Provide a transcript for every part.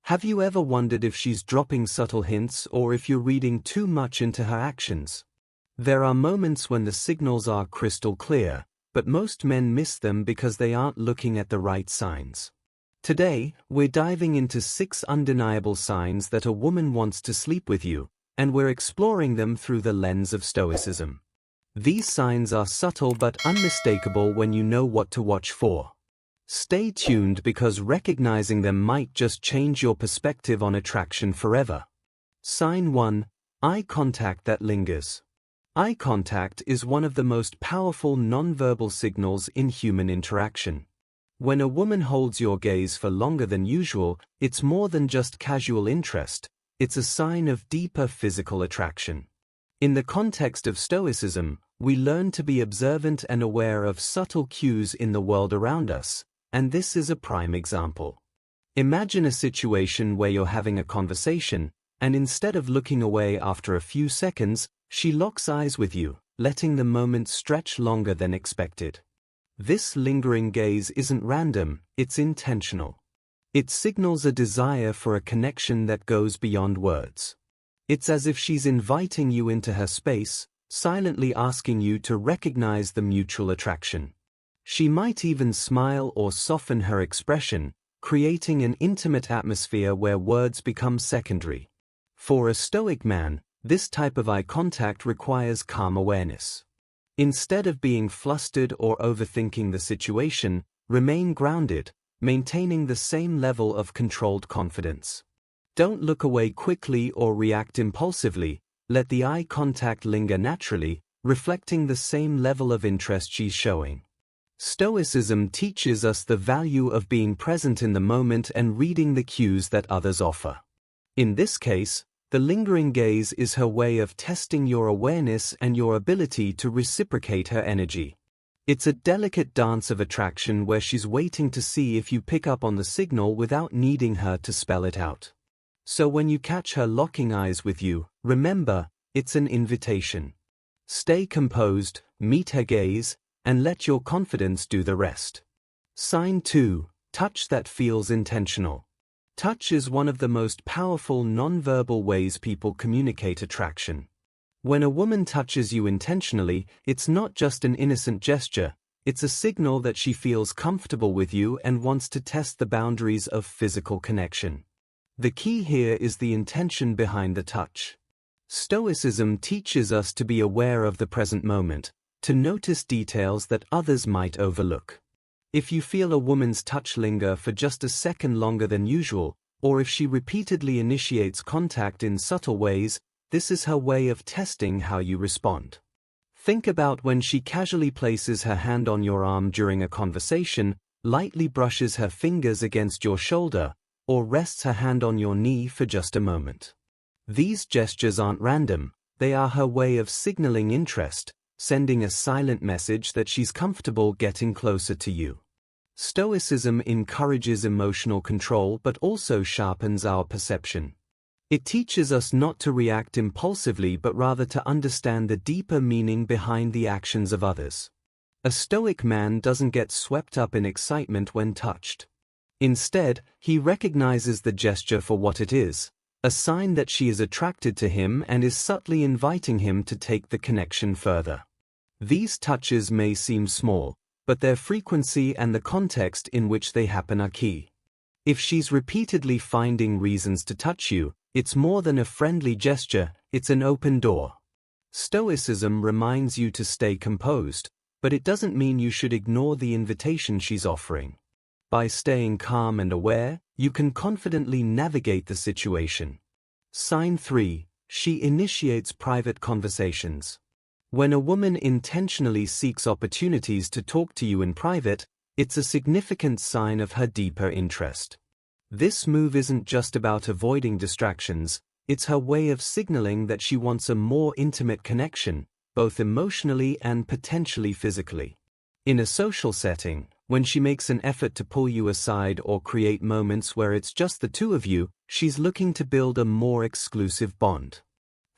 Have you ever wondered if she's dropping subtle hints or if you're reading too much into her actions? There are moments when the signals are crystal clear, but most men miss them because they aren't looking at the right signs. Today, we're diving into 6 undeniable signs that a woman wants to sleep with you, and we're exploring them through the lens of Stoicism. These signs are subtle but unmistakable when you know what to watch for. Stay tuned because recognizing them might just change your perspective on attraction forever. Sign 1. Eye contact that lingers. Eye contact is one of the most powerful nonverbal signals in human interaction. When a woman holds your gaze for longer than usual, it's more than just casual interest, it's a sign of deeper physical attraction. In the context of Stoicism, we learn to be observant and aware of subtle cues in the world around us, and this is a prime example. Imagine a situation where you're having a conversation, and instead of looking away after a few seconds, she locks eyes with you, letting the moment stretch longer than expected. This lingering gaze isn't random, it's intentional. It signals a desire for a connection that goes beyond words. It's as if she's inviting you into her space, silently asking you to recognize the mutual attraction. She might even smile or soften her expression, creating an intimate atmosphere where words become secondary. For a Stoic man, this type of eye contact requires calm awareness. Instead of being flustered or overthinking the situation, remain grounded, maintaining the same level of controlled confidence. Don't look away quickly or react impulsively, let the eye contact linger naturally, reflecting the same level of interest she's showing. Stoicism teaches us the value of being present in the moment and reading the cues that others offer. In this case, the lingering gaze is her way of testing your awareness and your ability to reciprocate her energy. It's a delicate dance of attraction where she's waiting to see if you pick up on the signal without needing her to spell it out. So when you catch her locking eyes with you, remember, it's an invitation. Stay composed, meet her gaze, and let your confidence do the rest. Sign 2. Touch that feels intentional. Touch is one of the most powerful nonverbal ways people communicate attraction. When a woman touches you intentionally, it's not just an innocent gesture, it's a signal that she feels comfortable with you and wants to test the boundaries of physical connection. The key here is the intention behind the touch. Stoicism teaches us to be aware of the present moment, to notice details that others might overlook. If you feel a woman's touch linger for just a second longer than usual, or if she repeatedly initiates contact in subtle ways, this is her way of testing how you respond. Think about when she casually places her hand on your arm during a conversation, lightly brushes her fingers against your shoulder, or rests her hand on your knee for just a moment. These gestures aren't random, they are her way of signaling interest, sending a silent message that she's comfortable getting closer to you. Stoicism encourages emotional control but also sharpens our perception. It teaches us not to react impulsively but rather to understand the deeper meaning behind the actions of others. A Stoic man doesn't get swept up in excitement when touched. Instead, he recognizes the gesture for what it is, a sign that she is attracted to him and is subtly inviting him to take the connection further. These touches may seem small, but their frequency and the context in which they happen are key. If she's repeatedly finding reasons to touch you, it's more than a friendly gesture, it's an open door. Stoicism reminds you to stay composed, but it doesn't mean you should ignore the invitation she's offering. By staying calm and aware, you can confidently navigate the situation. Sign 3. She initiates private conversations. When a woman intentionally seeks opportunities to talk to you in private, it's a significant sign of her deeper interest. This move isn't just about avoiding distractions, it's her way of signaling that she wants a more intimate connection, both emotionally and potentially physically. In a social setting, when she makes an effort to pull you aside or create moments where it's just the two of you, she's looking to build a more exclusive bond.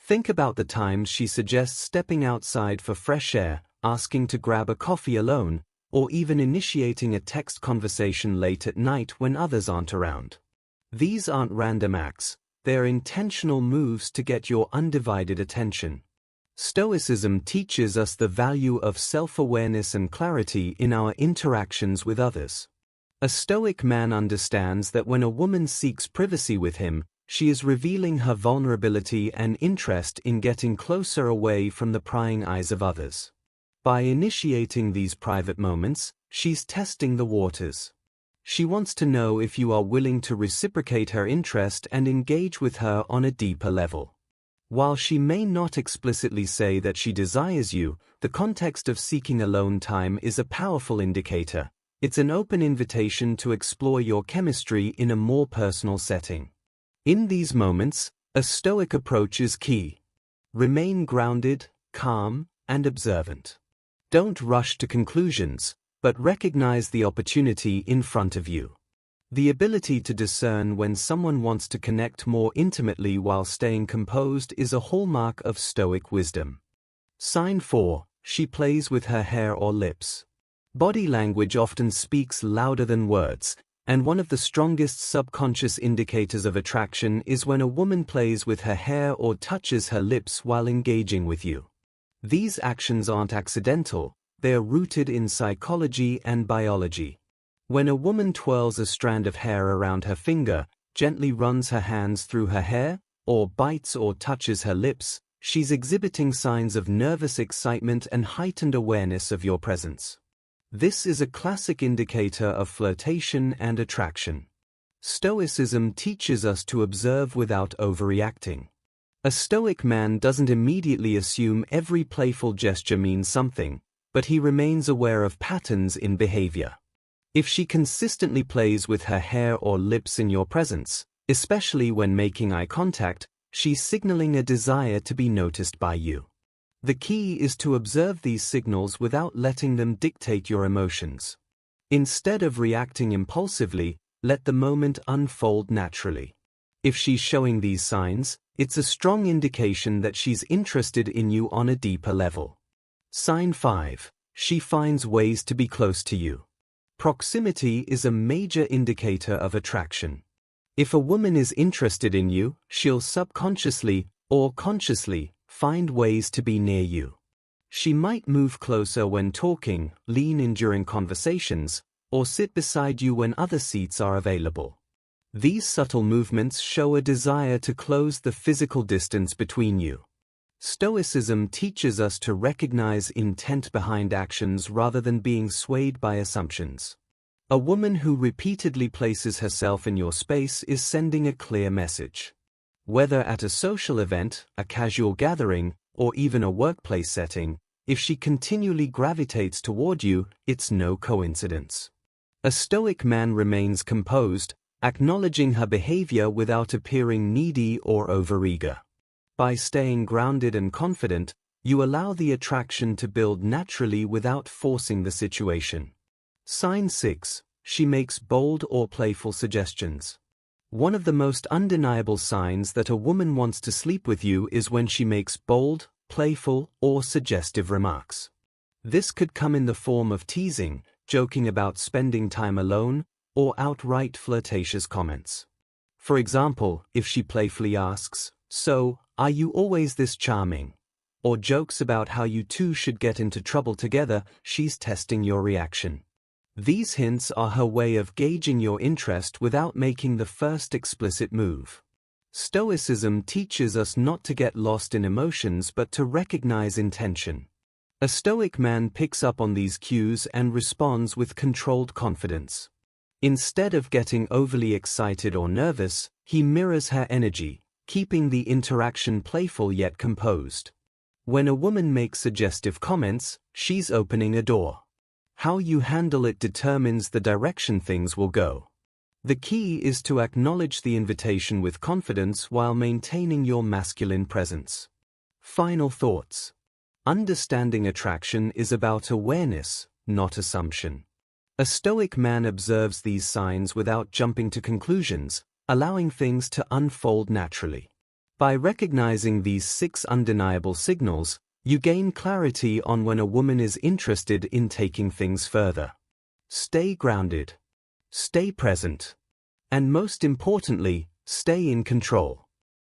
Think about the times she suggests stepping outside for fresh air, asking to grab a coffee alone, or even initiating a text conversation late at night when others aren't around. These aren't random acts, they're intentional moves to get your undivided attention. Stoicism teaches us the value of self-awareness and clarity in our interactions with others. A Stoic man understands that when a woman seeks privacy with him, she is revealing her vulnerability and interest in getting closer away from the prying eyes of others. By initiating these private moments, she's testing the waters. She wants to know if you are willing to reciprocate her interest and engage with her on a deeper level. While she may not explicitly say that she desires you, the context of seeking alone time is a powerful indicator. It's an open invitation to explore your chemistry in a more personal setting. In these moments, a Stoic approach is key. Remain grounded, calm, and observant. Don't rush to conclusions, but recognize the opportunity in front of you. The ability to discern when someone wants to connect more intimately while staying composed is a hallmark of Stoic wisdom. Sign 4. She plays with her hair or lips. Body language often speaks louder than words, and one of the strongest subconscious indicators of attraction is when a woman plays with her hair or touches her lips while engaging with you. These actions aren't accidental, they are rooted in psychology and biology. When a woman twirls a strand of hair around her finger, gently runs her hands through her hair, or bites or touches her lips, she's exhibiting signs of nervous excitement and heightened awareness of your presence. This is a classic indicator of flirtation and attraction. Stoicism teaches us to observe without overreacting. A Stoic man doesn't immediately assume every playful gesture means something, but he remains aware of patterns in behavior. If she consistently plays with her hair or lips in your presence, especially when making eye contact, she's signaling a desire to be noticed by you. The key is to observe these signals without letting them dictate your emotions. Instead of reacting impulsively, let the moment unfold naturally. If she's showing these signs, it's a strong indication that she's interested in you on a deeper level. Sign 5. She finds ways to be close to you. Proximity is a major indicator of attraction. If a woman is interested in you, she'll subconsciously, or consciously, find ways to be near you. She might move closer when talking, lean in during conversations, or sit beside you when other seats are available. These subtle movements show a desire to close the physical distance between you. Stoicism teaches us to recognize intent behind actions rather than being swayed by assumptions. A woman who repeatedly places herself in your space is sending a clear message. Whether at a social event, a casual gathering, or even a workplace setting, if she continually gravitates toward you, it's no coincidence. A Stoic man remains composed, acknowledging her behavior without appearing needy or overeager. By staying grounded and confident, you allow the attraction to build naturally without forcing the situation. Sign 6. She makes bold or playful suggestions. One of the most undeniable signs that a woman wants to sleep with you is when she makes bold, playful, or suggestive remarks. This could come in the form of teasing, joking about spending time alone, or outright flirtatious comments. For example, if she playfully asks, "So, are you always this charming?" or jokes about how you two should get into trouble together, she's testing your reaction. These hints are her way of gauging your interest without making the first explicit move. Stoicism teaches us not to get lost in emotions but to recognize intention. A Stoic man picks up on these cues and responds with controlled confidence. Instead of getting overly excited or nervous, he mirrors her energy, keeping the interaction playful yet composed. When a woman makes suggestive comments, she's opening a door. How you handle it determines the direction things will go. The key is to acknowledge the invitation with confidence while maintaining your masculine presence. Final thoughts. Understanding attraction is about awareness, not assumption. A Stoic man observes these signs without jumping to conclusions, allowing things to unfold naturally. By recognizing these 6 undeniable signals, you gain clarity on when a woman is interested in taking things further. Stay grounded. Stay present. And most importantly, stay in control.